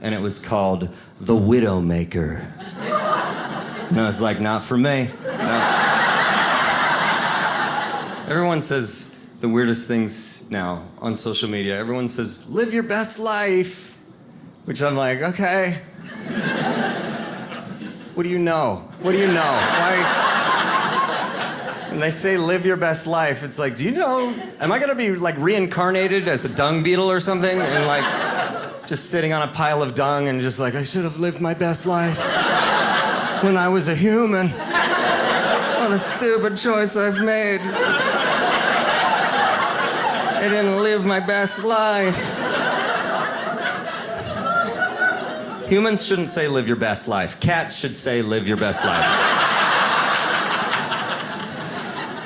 and it was called The Widowmaker. And I was like, not for me. Everyone says the weirdest things now on social media. Everyone says, live your best life, which I'm like, okay. What do you know? What do you know? Why? When they say live your best life, it's like, do you know, am I gonna be like reincarnated as a dung beetle or something? And like, just sitting on a pile of dung and just like, I should have lived my best life when I was a human. What a stupid choice I've made. I didn't live my best life. Humans shouldn't say live your best life. Cats should say live your best life.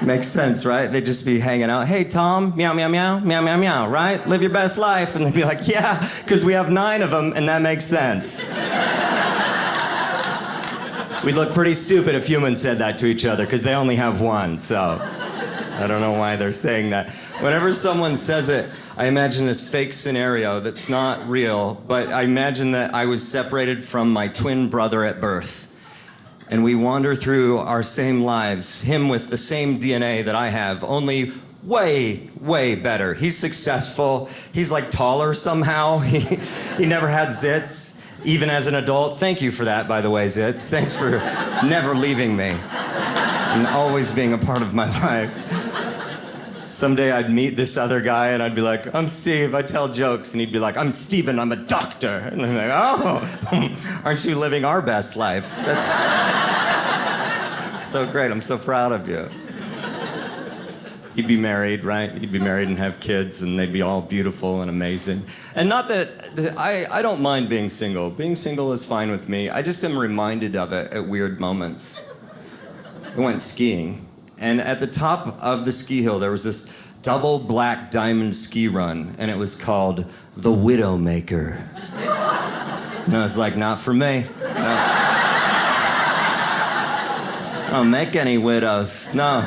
Makes sense, right? They'd just be hanging out. Hey, Tom, meow, meow, meow, meow, meow, meow, right? Live your best life. And they'd be like, yeah, because we have 9 of them, and that makes sense. We'd look pretty stupid if humans said that to each other, because they only have 1, so I don't know why they're saying that. Whenever someone says it, I imagine this fake scenario that's not real, but I imagine that I was separated from my twin brother at birth. And we wander through our same lives, him with the same DNA that I have, only way, way better. He's successful. He's like taller somehow. He never had zits, even as an adult. Thank you for that, by the way, Zits. Thanks for never leaving me and always being a part of my life. Someday I'd meet this other guy and I'd be like, I'm Steve, I tell jokes. And he'd be like, I'm Steven, I'm a doctor. And I'm like, oh, aren't you living our best life? That's so great, I'm so proud of you. He'd be married, right? He'd be married and have kids and they'd be all beautiful and amazing. And not that, I don't mind being single. Being single is fine with me. I just am reminded of it at weird moments. I went skiing. And at the top of the ski hill, there was this double black diamond ski run, and it was called The Widowmaker. And I was like, not for me. No. I don't make any widows, no.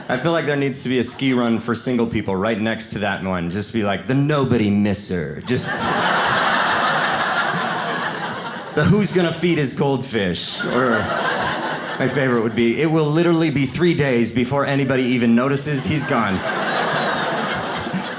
I feel like there needs to be a ski run for single people right next to that one. Just be like, the nobody misser. Just... the who's gonna feed his goldfish, or... my favorite would be, it will literally be 3 days before anybody even notices he's gone.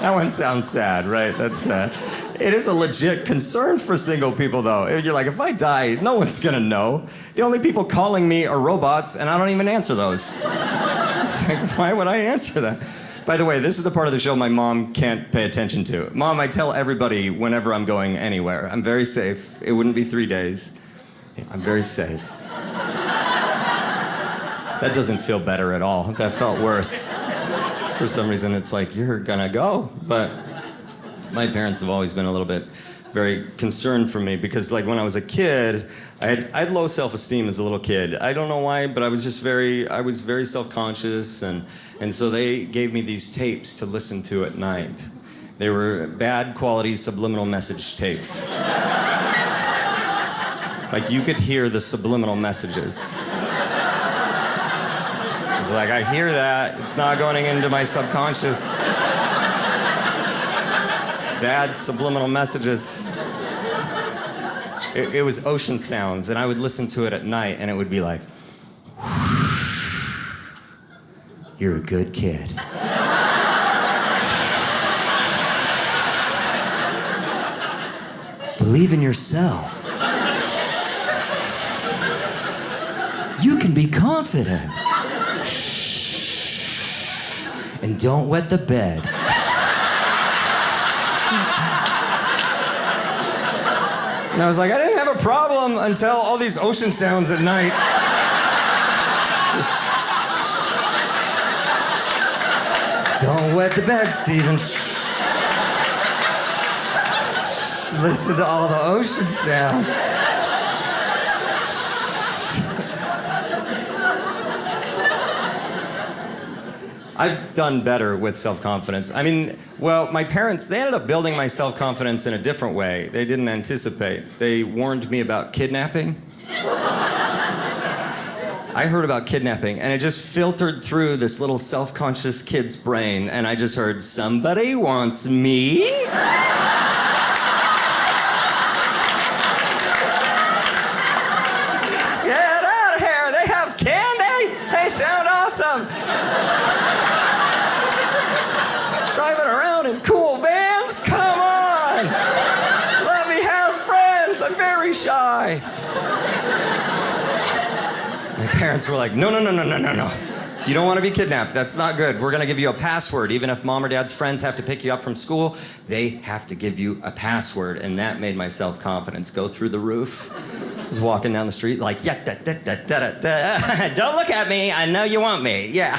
That one sounds sad, right? That's sad. It is a legit concern for single people, though. You're like, if I die, no one's gonna know. The only people calling me are robots, and I don't even answer those. It's like, why would I answer that? By the way, this is the part of the show my mom can't pay attention to. Mom, I tell everybody whenever I'm going anywhere. I'm very safe. It wouldn't be 3 days. I'm very safe. That doesn't feel better at all. That felt worse. For some reason, it's like, you're gonna go. But my parents have always been a little bit very concerned for me because, like, when I was a kid, I had low self-esteem as a little kid. I don't know why, but I was very self-conscious, and so they gave me these tapes to listen to at night. They were bad quality subliminal message tapes. Like, you could hear the subliminal messages. It's like, I hear that. It's not going into my subconscious. It's bad subliminal messages. It was ocean sounds, and I would listen to it at night, and it would be like, you're a good kid. Believe in yourself. You can be confident. And don't wet the bed. And I was like, I didn't have a problem until all these ocean sounds at night. Don't wet the bed, Steven. Listen to all the ocean sounds. I've done better with self-confidence. I mean, well, my parents, they ended up building my self-confidence in a different way. They didn't anticipate. They warned me about kidnapping. I heard about kidnapping, and it just filtered through this little self-conscious kid's brain, and I just heard, somebody wants me? shy. My parents were like, no. You don't want to be kidnapped. That's not good. We're going to give you a password. Even if mom or dad's friends have to pick you up from school, they have to give you a password. And that made my self-confidence go through the roof. I was walking down the street like, yeah, don't look at me. I know you want me. Yeah.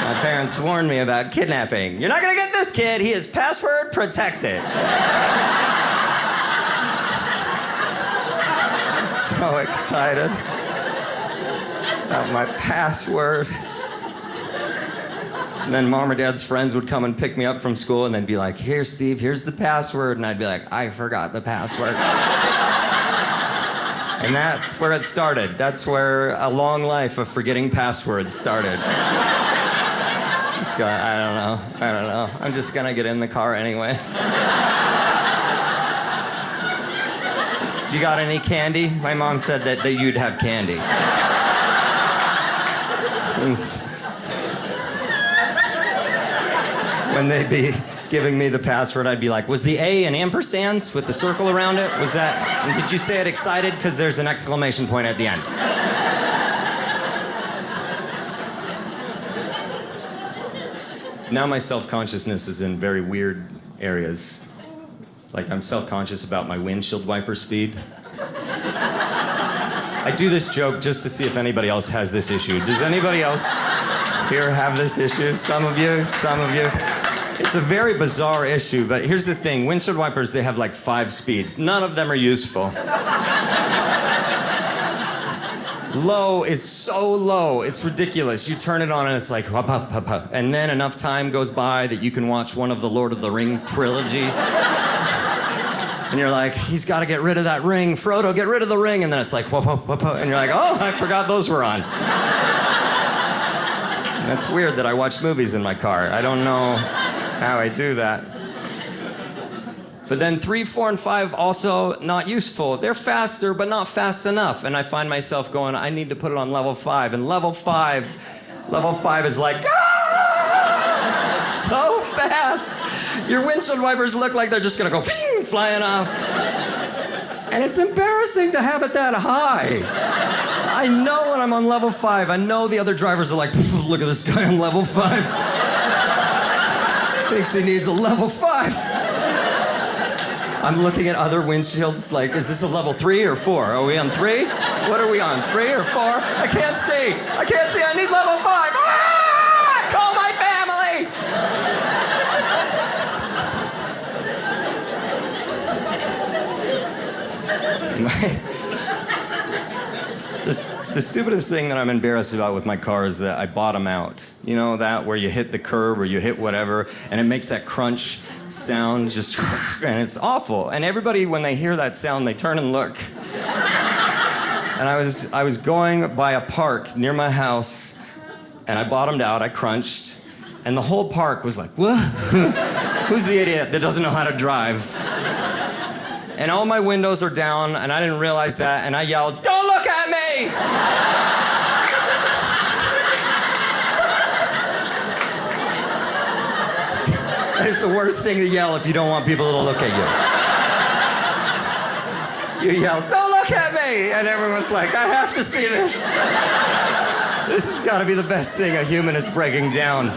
My parents warned me about kidnapping. You're not going to get this kid. He is password protected. So excited about my password. And then mom or dad's friends would come and pick me up from school and they'd be like, here, Steve, here's the password. And I'd be like, I forgot the password. And that's where it started. That's where a long life of forgetting passwords started. I don't know. I'm just gonna get in the car anyways. Do you got any candy? My mom said that you'd have candy. When they'd be giving me the password, I'd be like, was the A an ampersands with the circle around it? Was that, and did you say it excited? Because there's an exclamation point at the end. Now my self-consciousness is in very weird areas. Like I'm self-conscious about my windshield wiper speed. I do this joke just to see if anybody else has this issue. Does anybody else here have this issue? Some of you. It's a very bizarre issue, but here's the thing. Windshield wipers, they have like 5 speeds. None of them are useful. Low is so low, it's ridiculous. You turn it on and it's like, hup, hup, hup, hup. And then enough time goes by that you can watch one of the Lord of the Ring trilogy. And you're like, he's got to get rid of that ring. Frodo, get rid of the ring. And then it's like, whoop, whoop, whoop, whoop. And you're like, oh, I forgot those were on. And that's weird that I watch movies in my car. I don't know how I do that. But then 3, 4, and 5 also not useful. They're faster, but not fast enough. And I find myself going, I need to put it on level 5. And level 5 is like, it's so fast. Your windshield wipers look like they're just gonna go flying off. And it's embarrassing to have it that high. I know when I'm on level 5, I know the other drivers are like, look at this guy on level 5. Thinks he needs a level 5. I'm looking at other windshields like, is this a level 3 or 4? Are we on 3? What are we on, 3 or 4? I can't see, I need level 5. Ah! Call my family! The stupidest thing that I'm embarrassed about with my car is that I bottom out. You know that where you hit the curb or you hit whatever and it makes that crunch sound just and it's awful. And everybody, when they hear that sound, they turn and look. And I was going by a park near my house and I bottomed out, I crunched, and the whole park was like, what? Who's the idiot that doesn't know how to drive? And all my windows are down, and I didn't realize that, and I yelled, don't look at me! It's the worst thing to yell if you don't want people to look at you. You yell, don't look at me! And everyone's like, I have to see this. This has got to be the best thing a human is breaking down.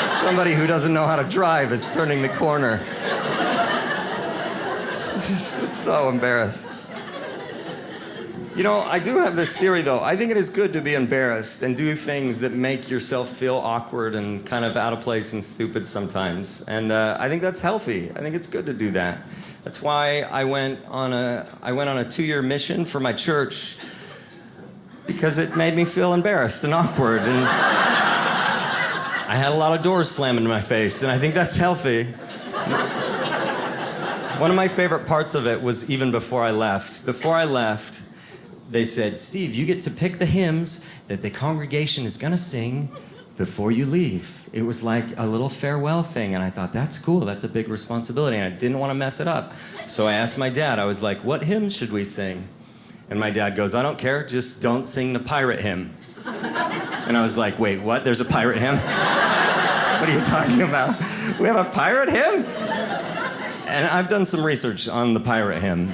Somebody who doesn't know how to drive is turning the corner. It's so embarrassed. You know, I do have this theory, though. I think it is good to be embarrassed and do things that make yourself feel awkward and kind of out of place and stupid sometimes. And I think that's healthy. I think it's good to do that. That's why I went on a 2-year mission for my church, because it made me feel embarrassed and awkward. And I had a lot of doors slammed in my face, and I think that's healthy. One of my favorite parts of it was even before I left. Before I left, they said, Steve, you get to pick the hymns that the congregation is gonna sing before you leave. It was like a little farewell thing, and I thought, that's cool, that's a big responsibility, and I didn't want to mess it up. So I asked my dad, I was like, what hymn should we sing? And my dad goes, I don't care, just don't sing the pirate hymn. And I was like, wait, what? There's a pirate hymn? What are you talking about? We have a pirate hymn? And I've done some research on the pirate hymn.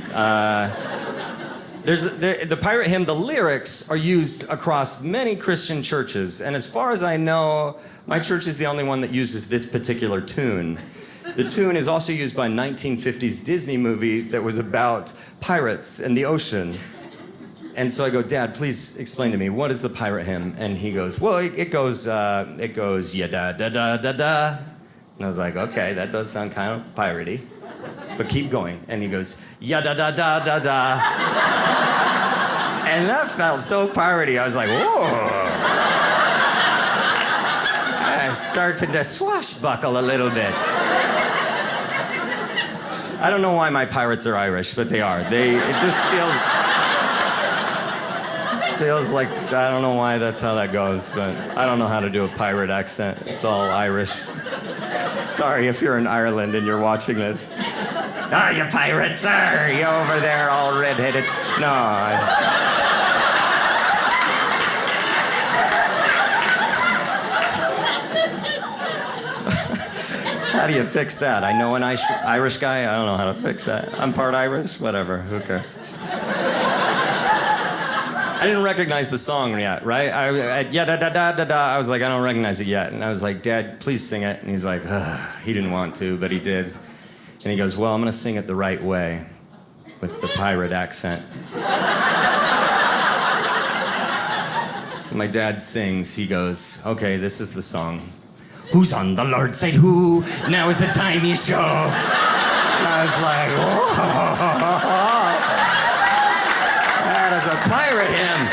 The pirate hymn, the lyrics are used across many Christian churches. And as far as I know, my church is the only one that uses this particular tune. The tune is also used by a 1950s Disney movie that was about pirates and the ocean. And so I go, Dad, please explain to me, what is the pirate hymn? And he goes, well, it goes, ya-da-da-da-da-da. And I was like, okay, that does sound kind of piratey, but keep going. And he goes, ya-da-da-da-da-da. And that felt so piratey. I was like, whoa. I started to swashbuckle a little bit. I don't know why my pirates are Irish, but they are. It just feels like, I don't know why that's how that goes, but I don't know how to do a pirate accent. It's all Irish. Sorry if you're in Ireland and you're watching this. Ah, you pirates, sir! You over there all red-headed. No, How do you fix that? I know an Irish guy. I don't know how to fix that. I'm part Irish. Whatever. Who cares? I didn't recognize the song yet, right? I was like, I don't recognize it yet. And I was like, Dad, please sing it. And he's like, ugh. He didn't want to, but he did. And he goes, well, I'm going to sing it the right way with the pirate accent. So my dad sings. He goes, okay, this is the song. Who's on the Lord's side? Who? Now is the time you show. And I was like, whoa. That is a pirate hymn.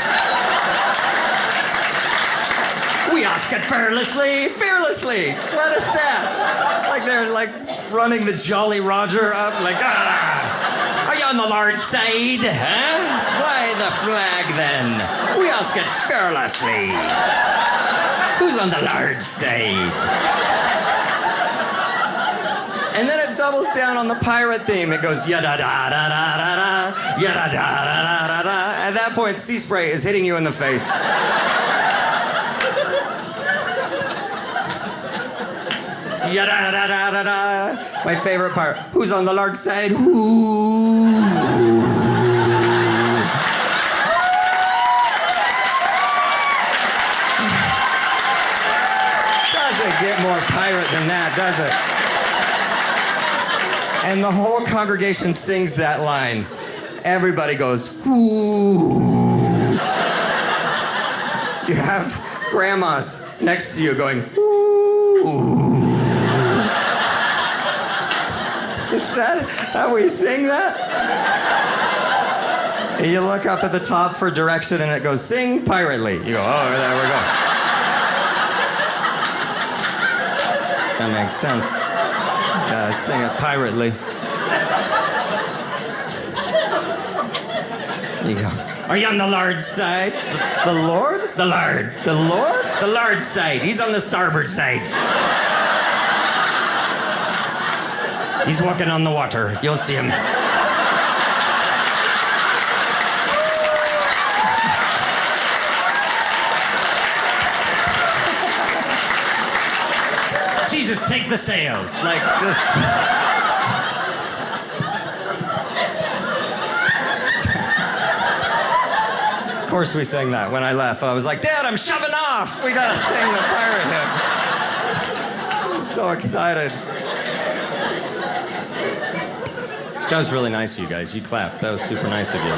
We ask it fearlessly. What is that? Like they're like running the Jolly Roger up, like, ah! Are you on the Lord's side? Huh? Fly the flag then. We ask it fearlessly. Who's on the Lord's side? And then it doubles down on the pirate theme. It goes ya-da-da-da-da-da-da, ya-da-da-da-da-da-da. At that point, sea spray is hitting you in the face. Ya-da-da-da-da-da. My favorite part. Who's on the Lord's side? Who? Doesn't get more pirate than that, does it? And the whole congregation sings that line. Everybody goes, ooh. You have grandmas next to you going, ooh. Is that how we sing that? And you look up at the top for direction and it goes, sing pirately. You go, oh, there we go. That makes sense. Yeah, sing it pirately. You go, are you on the Lord's side? The Lord? The Lord. The Lord? The Lord's side. He's on the starboard side. He's walking on the water. You'll see him. Jesus, take the sails. Like, just... Of course we sang that. When I left, I was like, Dad, I'm shoving off. We gotta sing the pirate hymn. I'm so excited. That was really nice of you guys. You clapped. That was super nice of you.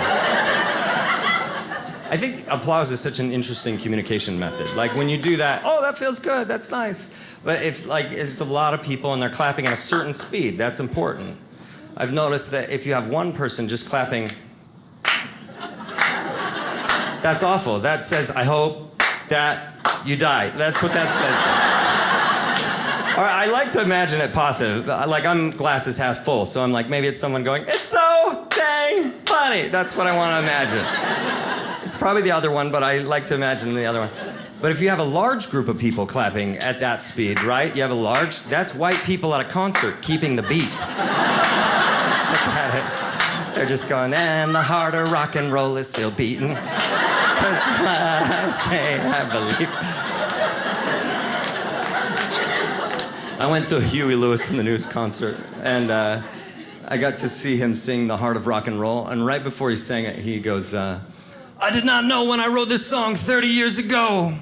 I think applause is such an interesting communication method. Like when you do that, oh, that feels good. That's nice. But if like it's a lot of people and they're clapping at a certain speed, that's important. I've noticed that if you have one person just clapping, that's awful. That says, I hope that you die. That's what that says. Or I like to imagine it positive. Like I'm glasses half full, so I'm like, maybe it's someone going, it's so dang funny. That's what I want to imagine. It's probably the other one, but I like to imagine the other one. But if you have a large group of people clapping at that speed, right? You have a large, that's white people at a concert keeping the beat. That's what that is. They're just going, and the heart of rock and roll is still beating. That's what I say, I believe. I went to a Huey Lewis in the News concert, and I got to see him sing The Heart of Rock and Roll, and right before he sang it, he goes, I did not know when I wrote this song 30 years ago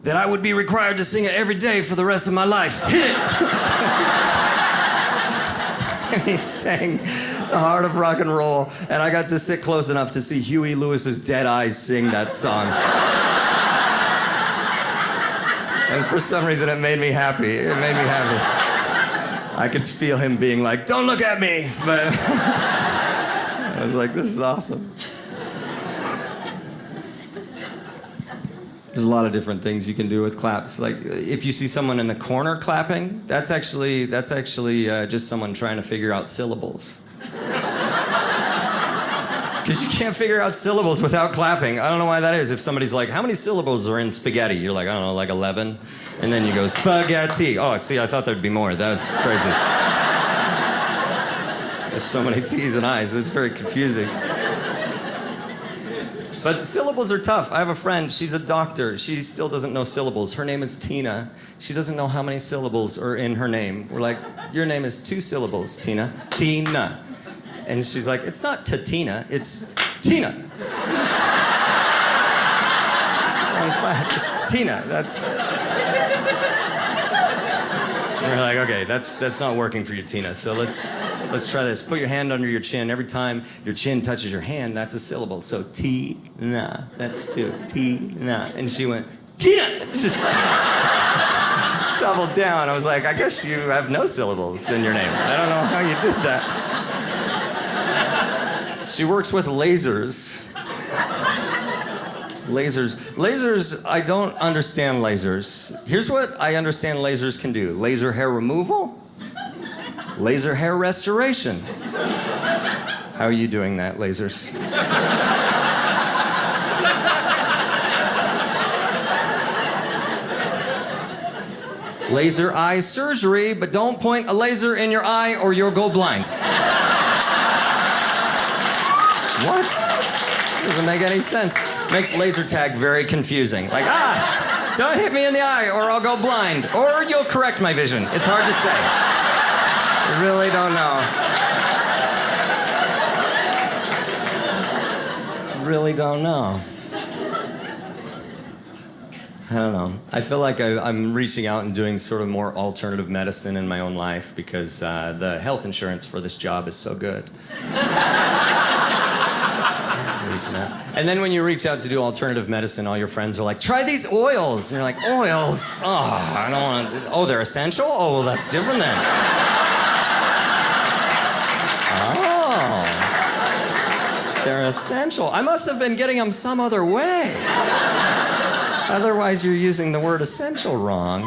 that I would be required to sing it every day for the rest of my life. Hit it! And he sang The Heart of Rock and Roll, and I got to sit close enough to see Huey Lewis's dead eyes sing that song. And for some reason, it made me happy. It made me happy. I could feel him being like, don't look at me, but I was like, this is awesome. There's a lot of different things you can do with claps. Like, if you see someone in the corner clapping, that's actually just someone trying to figure out syllables. Because you can't figure out syllables without clapping. I don't know why that is. If somebody's like, how many syllables are in spaghetti? You're like, I don't know, like 11. And then you go, spaghetti. Oh, see, I thought there'd be more. That's crazy. There's so many T's and I's. That's very confusing. But syllables are tough. I have a friend, she's a doctor. She still doesn't know syllables. Her name is Tina. She doesn't know how many syllables are in her name. We're like, your name is 2 syllables, Tina. Tina. And she's like, it's not Tatina, it's Tina. Just Tina, that's... And we're like, okay, that's not working for you, Tina. So let's try this. Put your hand under your chin. Every time your chin touches your hand, that's a syllable. So Tina, that's 2. Tina. And she went, Tina! Just doubled down. I was like, I guess you have no syllables in your name. I don't know how you did that. She works with lasers. Lasers, I don't understand lasers. Here's what I understand lasers can do. Laser hair removal, laser hair restoration. How are you doing that, lasers? Laser eye surgery, but don't point a laser in your eye or you'll go blind. What? Doesn't make any sense. Makes laser tag very confusing. Like, don't hit me in the eye or I'll go blind. Or you'll correct my vision. It's hard to say. I really don't know. Really don't know. I don't know. I feel like I'm reaching out and doing sort of more alternative medicine in my own life because the health insurance for this job is so good. And then when you reach out to do alternative medicine, all your friends are like, try these oils. And you're like, oils? Oh, I don't want to. Oh, they're essential? Oh, well, that's different then. Oh. They're essential. I must have been getting them some other way. Otherwise, you're using the word essential wrong.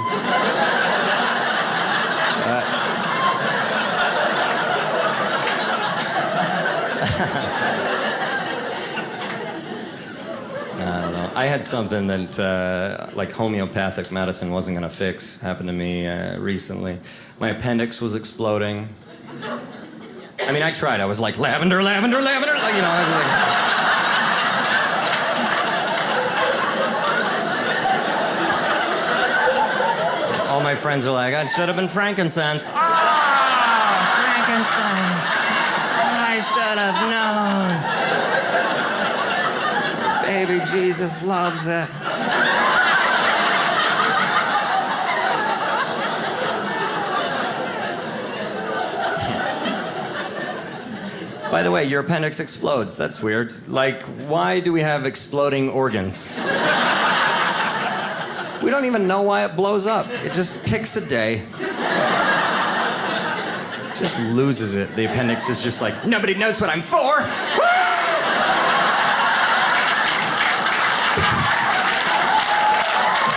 I had something that, like homeopathic medicine wasn't gonna fix. Happened to me recently. My appendix was exploding. I mean, I tried. I was like, lavender, lavender, lavender. Like, you know, I was like... All my friends are like, it should have been frankincense. Oh, frankincense. I should have known. Baby Jesus loves it. By the way, your appendix explodes. That's weird. Like, why do we have exploding organs? We don't even know why it blows up. It just picks a day. Just loses it. The appendix is just like, nobody knows what I'm for. Woo!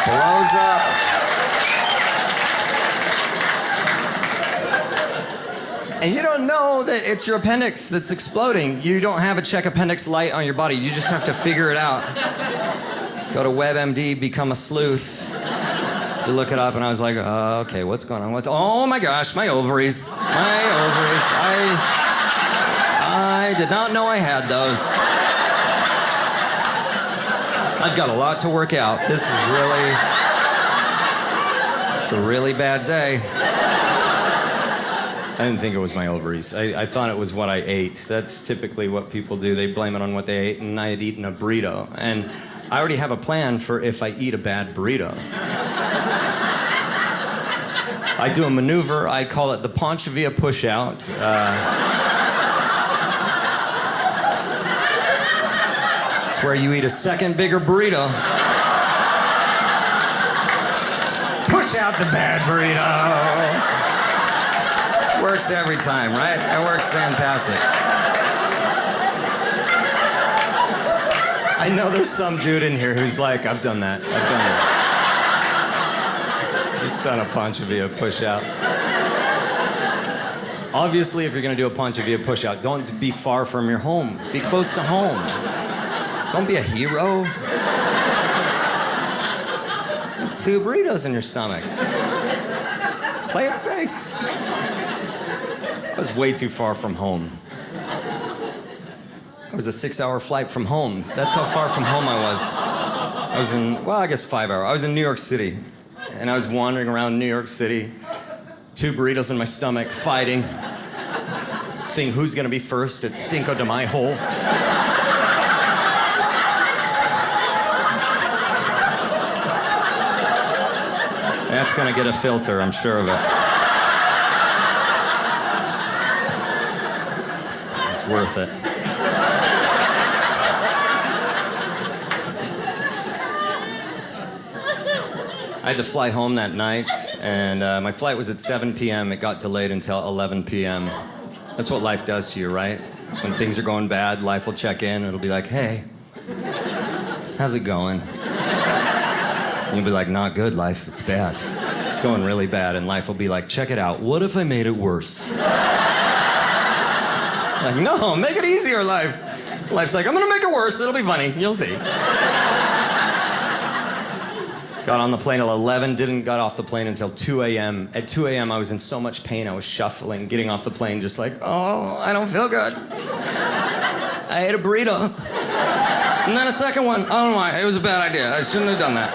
Blows up. And you don't know that it's your appendix that's exploding. You don't have a check appendix light on your body. You just have to figure it out. Go to WebMD, become a sleuth. You look it up, and I was like, oh, okay, what's going on? Oh my gosh, my ovaries. My ovaries. I did not know I had those. I've got a lot to work out. This is it's a really bad day. I didn't think it was my ovaries. I thought it was what I ate. That's typically what people do. They blame it on what they ate, and I had eaten a burrito. And I already have a plan for if I eat a bad burrito. I do a maneuver. I call it the Panchavia push-out. It's where you eat a second bigger burrito. Push out the bad burrito. Works every time, right? It works fantastic. I know there's some dude in here who's like, I've done that. You've done a Panchavia push-out. Obviously, if you're gonna do a Panchavia push-out, don't be far from your home. Be close to home. Don't be a hero. You have 2 burritos in your stomach. Play it safe. I was way too far from home. It was a 6-hour flight from home. That's how far from home I was. I was in, well, I guess 5 hours. I was in New York City. And I was wandering around New York City, 2 burritos in my stomach, fighting, seeing who's gonna be first at Cinco de Mayo. That's gonna get a filter, I'm sure of it. It's worth it. I had to fly home that night, and my flight was at 7 p.m. It got delayed until 11 p.m. That's what life does to you, right? When things are going bad, life will check in, and it'll be like, hey, how's it going? And you'll be like, not good, life, it's bad. It's going really bad, and life will be like, check it out, what if I made it worse? Like, no, make it easier, life. Life's like, I'm gonna make it worse, it'll be funny, you'll see. Got on the plane at 11, didn't got off the plane until 2 a.m. At 2 a.m., I was in so much pain, I was shuffling, getting off the plane, just like, oh, I don't feel good. I ate a burrito. And then a second one, I don't know why, it was a bad idea. I shouldn't have done that.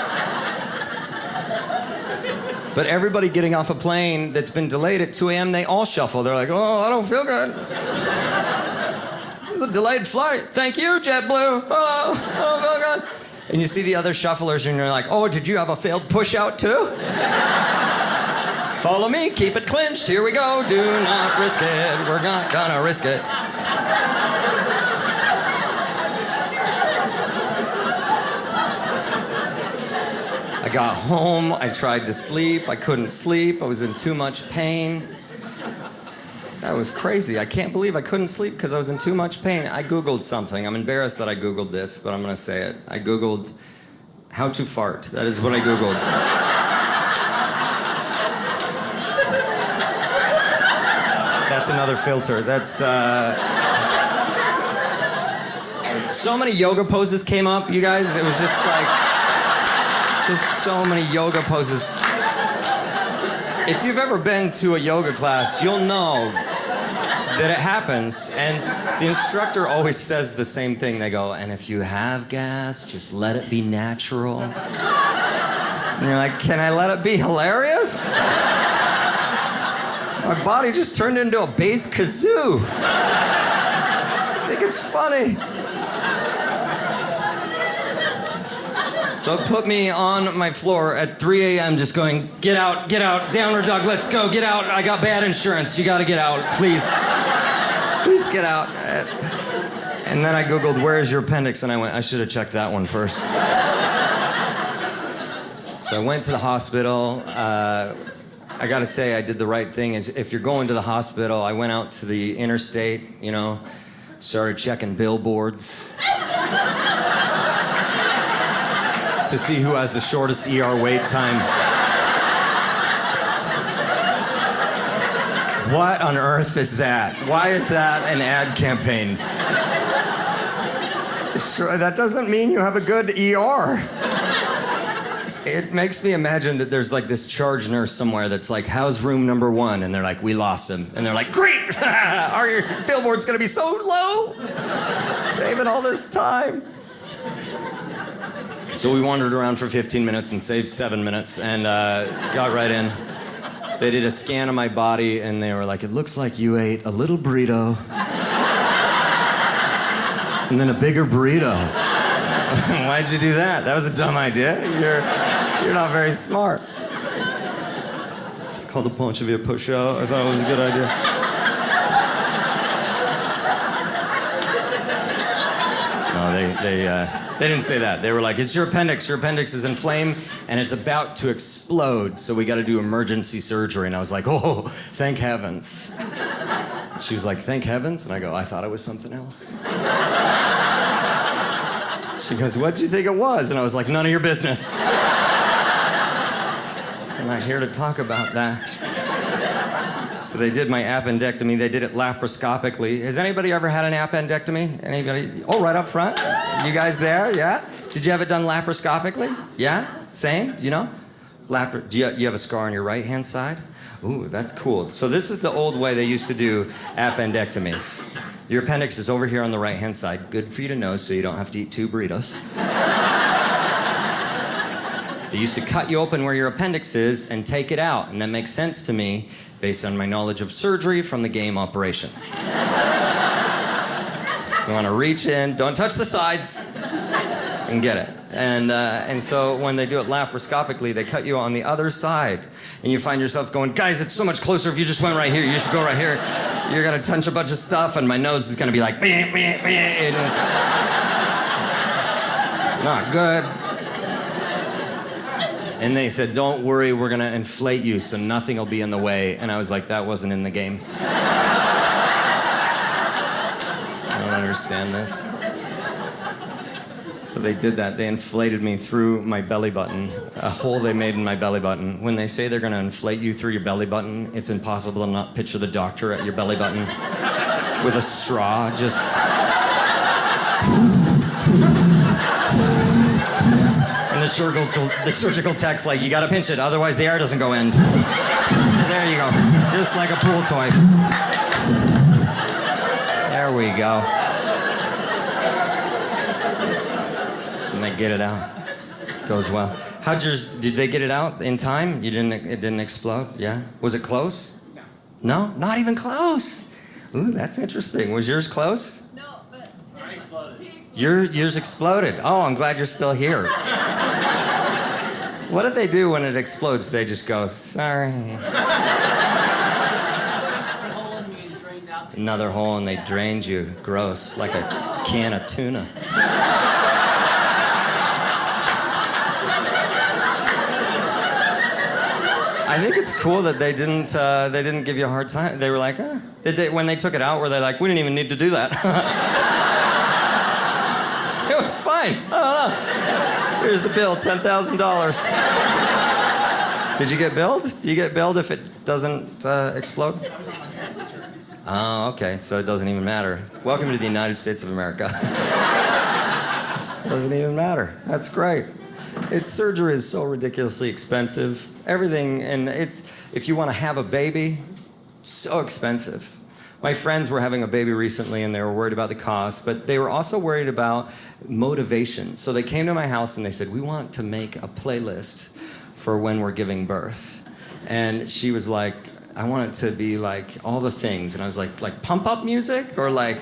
But everybody getting off a plane that's been delayed at 2 a.m., they all shuffle. They're like, oh, I don't feel good. It's a delayed flight. Thank you, JetBlue. Oh, I don't feel good. And you see the other shufflers and you're like, oh, did you have a failed push-out too? Follow me, keep it clinched, here we go. Do not risk it, we're not gonna risk it. I got home, I tried to sleep, I couldn't sleep, I was in too much pain. That was crazy. I can't believe I couldn't sleep because I was in too much pain. I Googled something. I'm embarrassed that I Googled this, but I'm gonna say it. I Googled how to fart. That is what I Googled. That's another filter. That's, so many yoga poses came up, you guys. It was just like, just so many yoga poses. If you've ever been to a yoga class, you'll know that it happens, and the instructor always says the same thing. They go, and if you have gas, just let it be natural. And you're like, can I let it be hilarious? My body just turned into a bass kazoo. I think it's funny. So it put me on my floor at 3 a.m. just going, get out, downward dog, let's go, get out. I got bad insurance, you gotta get out, please. Please get out. And then I Googled, where is your appendix? And I went, I should have checked that one first. So I went to the hospital. I gotta say, I did the right thing. If you're going to the hospital, I went out to the interstate, you know, started checking billboards. To see who has the shortest ER wait time. What on earth is that? Why is that an ad campaign? Sure, that doesn't mean you have a good ER. It makes me imagine that there's like this charge nurse somewhere that's like, how's room number 1? And they're like, we lost him. And they're like, great! Our billboard's gonna be so low! Saving all this time. So we wandered around for 15 minutes and saved 7 minutes and got right in. They did a scan of my body, and they were like, it looks like you ate a little burrito, and then a bigger burrito. Why'd you do that? That was a dumb idea. You're not very smart. It's called a punch of your push out. I thought it was a good idea. No, they didn't say that. They were like, it's your appendix. Your appendix is inflamed, and it's about to explode, so we got to do emergency surgery. And I was like, oh, thank heavens. She was like, thank heavens? And I go, I thought it was something else. She goes, what'd you think it was? And I was like, none of your business. I'm not here to talk about that. So they did my appendectomy. They did it laparoscopically. Has anybody ever had an appendectomy? Anybody? Oh, right up front. You guys there? Yeah? Did you have it done laparoscopically? Yeah? Same? Do you know? Do you have a scar on your right-hand side? Ooh, that's cool. So this is the old way they used to do appendectomies. Your appendix is over here on the right-hand side. Good for you to know so you don't have to eat 2 burritos. They used to cut you open where your appendix is and take it out, and that makes sense to me based on my knowledge of surgery from the game Operation. You want to reach in, don't touch the sides, and get it. And so when they do it laparoscopically, they cut you on the other side, and you find yourself going, guys, it's so much closer if you just went right here. You should go right here. You're gonna touch a bunch of stuff, and my nose is gonna be like, meh, meh, meh, not good. And they said, don't worry, we're gonna inflate you so nothing will be in the way. And I was like, that wasn't in the game. I don't understand this. So they did that. They inflated me through my belly button, a hole they made in my belly button. When they say they're gonna inflate you through your belly button, it's impossible to not picture the doctor at your belly button with a straw, just... And the surgical tech's like, you gotta pinch it, otherwise the air doesn't go in. There you go, just like a pool toy. There we go. And they get it out. Goes well. How'd yours, did they get it out in time? It didn't explode? Yeah? Was it close? No. No? Not even close? Ooh, that's interesting. Was yours close? No, but mine exploded. Yours exploded. Oh, I'm glad you're still here. What do they do when it explodes? They just go, sorry. Another hole and they drained you. Gross, like a can of tuna. I think it's cool that they didn't give you a hard time. They were like, when they took it out, were they like, we didn't even need to do that. It was fine. I don't know. Here's the bill, $10,000. Did you get billed? Do you get billed if it doesn't explode? Oh, okay, so it doesn't even matter. Welcome to the United States of America. Doesn't even matter. That's great. Surgery is so ridiculously expensive. Everything, and if you want to have a baby, so expensive. My friends were having a baby recently and they were worried about the cost, but they were also worried about motivation. So they came to my house and they said, we want to make a playlist for when we're giving birth. And she was like, I want it to be like all the things. And I was like pump up music or like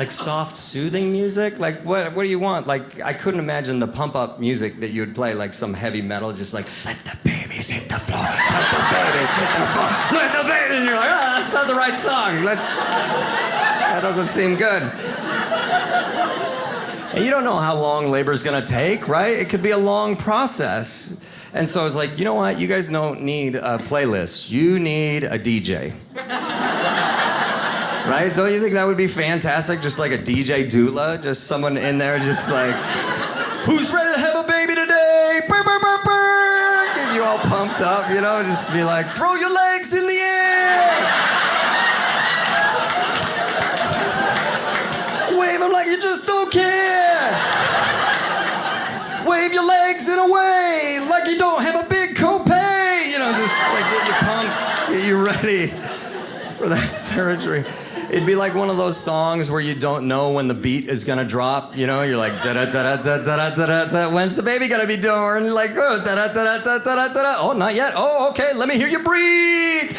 soft soothing music? Like what do you want? Like I couldn't imagine the pump up music that you would play, like some heavy metal, just like, let the babies hit the floor, let the babies hit the floor, let the babies, and you're like, that's not the right song. That doesn't seem good. And you don't know how long labor's gonna take, right? It could be a long process. And so I was like, you know what? You guys don't need a playlist. You need a DJ. Right? Don't you think that would be fantastic? Just like a DJ doula? Just someone in there just like, who's ready to have a baby today? Burr, burr, burr, burr. Get you all pumped up, you know? Just be like, throw your legs in the air. Wave them like you just don't care. Wave your legs in a way like you don't have a big copay. You know, just like get you pumped, get you ready for that surgery. It'd be like one of those songs where you don't know when the beat is gonna drop. You know, you're like da da da da da da da da. When's the baby gonna be born? Like oh da da da da da da da. Oh, not yet. Oh, okay. Let me hear you breathe.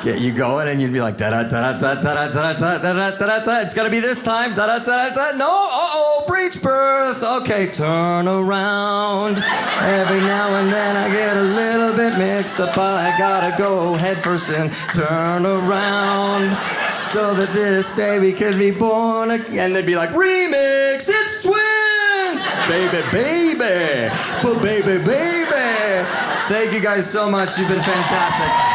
Get you going, and you'd be like da da da da da da da da da da da. It's gonna be this time. Da da da da. No. Oh, breech birth. Okay, turn around. Every now and then I get a little bit mixed up. I gotta go head first and turn around so that this baby could be born again. And they'd be like, remix. It's twins. Baby, baby, but baby, baby. Thank you guys so much. You've been fantastic.